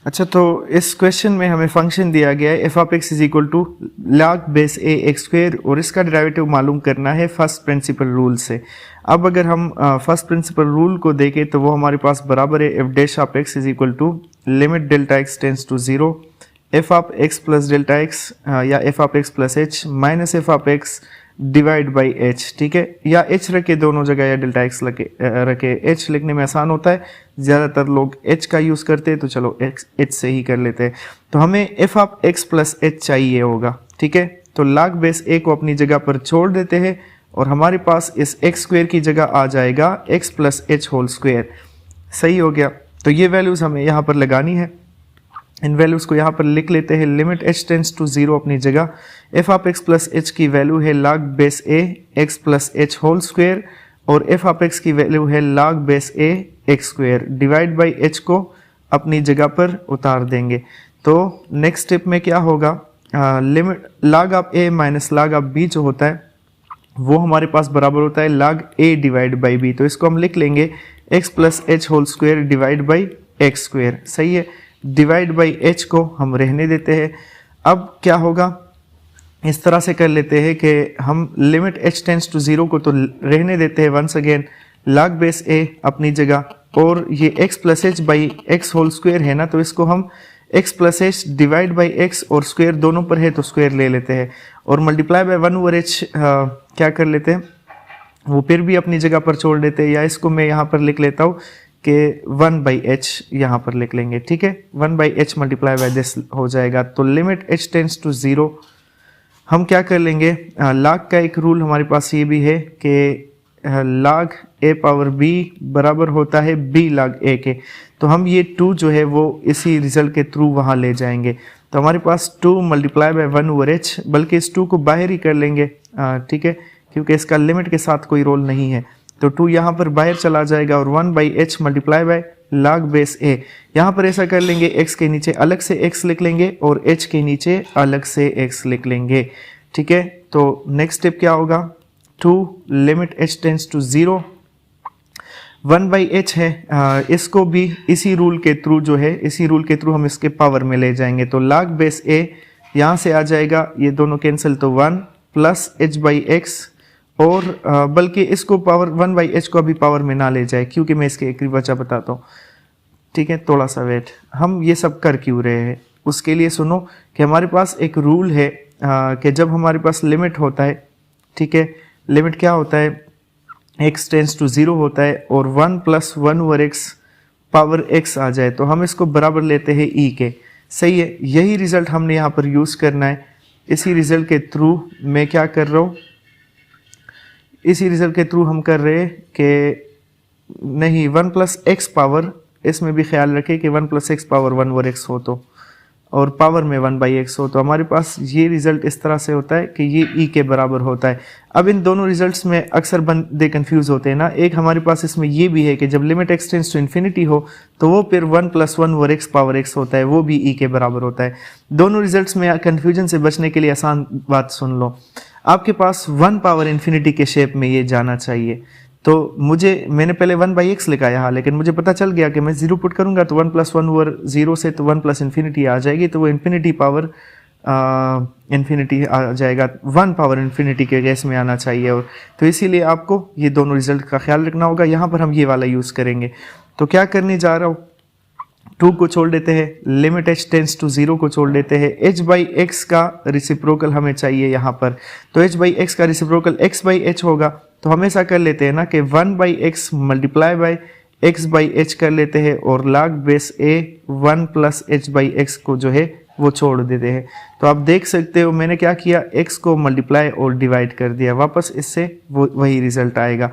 अच्छा, तो इस क्वेश्चन में हमें फंक्शन दिया गया है F of x is equal to log base A x square और इसका डेरिवेटिव मालूम करना है फर्स्ट प्रिंसिपल रूल से। अब अगर हम फर्स्ट प्रिंसिपल रूल को देखें तो वो हमारे पास बराबर है f dash of x is equal to limit delta x tends to zero f of x plus delta x या f of x plus h minus f of x divide by h. ठीक है, या H रखे दोनों जगह या delta x रखे। H लिखने में आसान होता है, ज़्यादातर लोग एच का यूज़ करते हैं, तो चलो एच से ही कर लेते हैं। तो हमें F of x plus H चाहिए होगा। ठीक है, तो log बेस ए को अपनी जगह पर छोड़ देते हैं और हमारे पास इस एक्स स्क्वेयर की जगह आ जाएगा X plus H whole square. सही हो गया। तो ये वैल्यूज़ हमें यहाँ पर लगानी है। इन वैल्यूज़ को यहाँ पर लिख लेते हैं। Limit H tends to zero अपनी जगह, f of x plus h की वैल्यू है log बेस ए x plus H whole square और एफ ऑफ एक्स की वैल्यू है log base A x square divide by h को अपनी जगह पर उतार देंगे। तो नेक्स्ट स्टेप में क्या होगा, limit log of A minus log of B जो होता है वो हमारे पास बराबर होता है log A divide by B. तो इसको हम लिख लेंगे X plus H whole square divide by X square. सही है, डिवाइड बाई एच को हम रहने देते हैं। अब क्या होगा, इस तरह से कर लेते हैं कि हम limit H tends to zero को तो रहने देते हैं once again, log base A अपनी जगह और ये X plus H by X whole square है ना, तो इसको हम X plus H divide by X और स्क्वेयर दोनों पर है तो स्क्वेयर ले लेते हैं और multiply by one over H क्या कर लेते हैं, वो फिर भी अपनी जगह पर छोड़ देते हैं। या इसको मैं यहाँ पर लिख लेता हूँ कि 1 बाई एच यहाँ पर लिख लेंगे। ठीक है, 1 by H multiply by this हो जाएगा। तो limit H tends to zero हम क्या कर लेंगे, log का एक रूल हमारे पास ये भी है कि log a पावर b बराबर होता है b log a के। तो हम ये 2 जो है वो इसी रिजल्ट के थ्रू वहाँ ले जाएंगे। तो हमारे पास 2 मल्टीप्लाई बाय 1 ओवर h, बल्कि इस 2 को बाहर ही कर लेंगे। ठीक है, क्योंकि इसका लिमिट के साथ कोई रोल नहीं है। तो 2 यहाँ पर बाहर चला जाएगा और 1 by H multiply by log base a। यहाँ पर ऐसा कर लेंगे, x के नीचे अलग से x लिख लेंगे और h के नीचे अलग से x लिख लेंगे। ठीक है, तो नेक्स्ट स्टेप क्या होगा, 2 limit h tends to zero 1 by H है, इसको भी इसी रूल के थ्रू जो है, इसी रूल के थ्रू हम इसके पावर में ले जाएंगे। तो log बेस a यहाँ से आ जाएगा, ये दोनों कैंसिल, तो 1 प्लस एच बाई एक्स और बल्कि इसको पावर 1 बाई एच को अभी पावर में ना ले जाए क्योंकि मैं इसके एक वजह बताता हूँ। ठीक है, थोड़ा सा वेट, हम ये सब कर क्यों रहे हैं उसके लिए सुनो कि हमारे पास एक रूल है कि जब हमारे पास लिमिट होता है, ठीक है, लिमिट क्या होता है, x टेंस टू जीरो होता है और 1 plus 1 over X power x आ जाए तो हम इसको बराबर लेते हैं e के। सही है, यही रिजल्ट हमने यहाँ पर यूज़ करना है। इसी रिजल्ट के थ्रू मैं क्या कर रहा हूँ, इसी रिजल्ट के थ्रू हम कर रहे हैं कि नहीं 1 प्लस एक्स पावर, इसमें भी ख्याल रखें कि 1 plus x power 1 over x हो तो और पावर में 1 बाई एक्स हो, तो हमारे पास ये रिजल्ट इस तरह से होता है कि ये ई के बराबर होता है। अब इन दोनों रिजल्ट्स में अक्सर बंदे कंफ्यूज होते हैं ना, एक हमारे पास इसमें ये भी है कि जब limit X tends to infinity हो तो वो फिर 1 plus 1 over X power X होता है, वो भी ई के बराबर होता है। दोनों रिजल्ट्स में कन्फ्यूजन से बचने के लिए आसान बात सुन लो, आपके पास 1 पावर इन्फिनिटी के शेप में ये जाना चाहिए। तो मैंने पहले 1 बाई एक्स लिखा यहाँ, लेकिन मुझे पता चल गया कि मैं जीरो पुट करूंगा तो 1 प्लस 1 ओवर जीरो से तो 1 प्लस इन्फिनिटी आ जाएगी, तो वो इन्फिनिटी पावर इन्फिनिटी आ जाएगा, 1 पावर इन्फिनिटी के केस में आना चाहिए। और तो इसीलिए आपको ये दोनों रिजल्ट का ख्याल रखना होगा। यहाँ पर हम ये वाला यूज़ करेंगे। तो क्या करने जा रहा हूँ, 2 को छोड़ देते हैं, limit h tends to zero को छोड़ देते हैं, h बाई एक्स का रिसिप्रोकल हमें चाहिए यहाँ पर। तो h बाई एक्स का रिसिप्रोकल x बाई h होगा, तो हम ऐसा कर लेते हैं ना कि 1 by x multiply by x by h कर लेते हैं और log base a 1 plus h by x को जो है वो छोड़ देते हैं। तो आप देख सकते हो मैंने क्या किया, x को मल्टीप्लाई और डिवाइड कर दिया, वापस इससे वही रिजल्ट आएगा।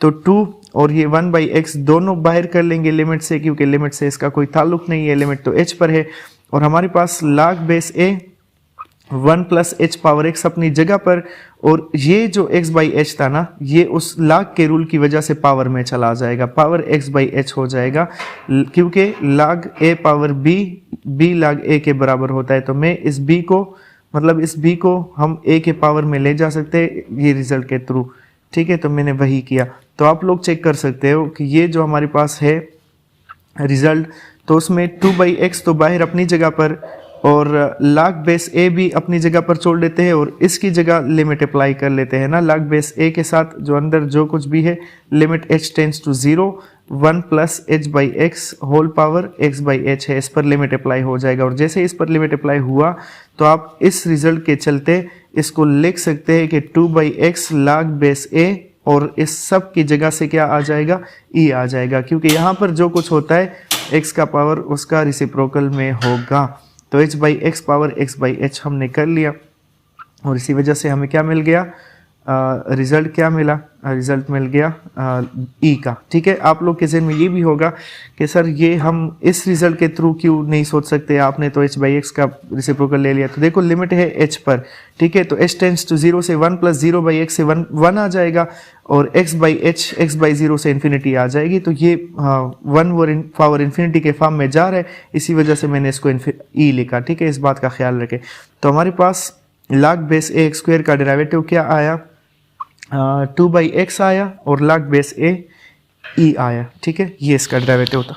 तो 2 और ये 1 बाई एक्स दोनों बाहर कर लेंगे लिमिट से, क्योंकि लिमिट से इसका कोई ताल्लुक नहीं है, लिमिट तो h पर है। और हमारे पास log base a 1 plus H power x अपनी जगह पर, और ये जो x बाई एच था ना, ये उस log के रूल की वजह से पावर में चला जाएगा, पावर x बाई एच हो जाएगा, क्योंकि log a power b log a के बराबर होता है। तो मैं इस b को, मतलब इस b को हम a के पावर में ले जा सकते हैं ये रिजल्ट के थ्रू। ठीक है, तो मैंने वही किया। तो आप लोग चेक कर सकते हो कि ये जो हमारे पास है रिजल्ट, तो उसमें 2/x तो बाहर अपनी जगह पर और log बेस a भी अपनी जगह पर छोड़ देते हैं और इसकी जगह लिमिट अप्लाई कर लेते हैं ना log बेस a के साथ जो अंदर जो कुछ भी है limit h tends to 0 1 plus h by X whole power x by h है, इस पर लिमिट अप्लाई हो जाएगा। और जैसे इस पर लिमिट अप्लाई हुआ तो आप इस रिजल्ट के चलते इसको लिख सकते हैं कि 2/x log बेस a और इस सब की जगह से क्या आ जाएगा, e आ जाएगा, क्योंकि यहाँ पर जो कुछ होता है x का पावर उसका रिसिप्रोकल में होगा। तो h by x power x by h हमने कर लिया और इसी वजह से हमें क्या मिल गया, रिज़ल्ट क्या मिला, रिज़ल्ट मिल गया ई का। ठीक है, आप लोग के ज़हन में ये भी होगा कि सर ये हम इस रिज़ल्ट के थ्रू क्यों नहीं सोच सकते, आपने तो h बाई एक्स का रिसिप्रोकल ले लिया। तो देखो लिमिट है h पर, ठीक है, तो h टेंड्स टू 0 से 1 प्लस 0 बाई एक्स से 1 आ जाएगा और x by h x by 0 से इन्फिनिटी आ जाएगी। तो ये 1 पावर इन्फिनिटी के फॉर्म में जा रहा है, इसी वजह से मैंने इसको ई लिखा। ठीक है, इस बात का ख्याल रखें। तो हमारे पास log बेस a स्क्वायर का डेरिवेटिव क्या आया, 2/x आया और log बेस a e आया। ठीक है, ये इसका डेरिवेटिव था।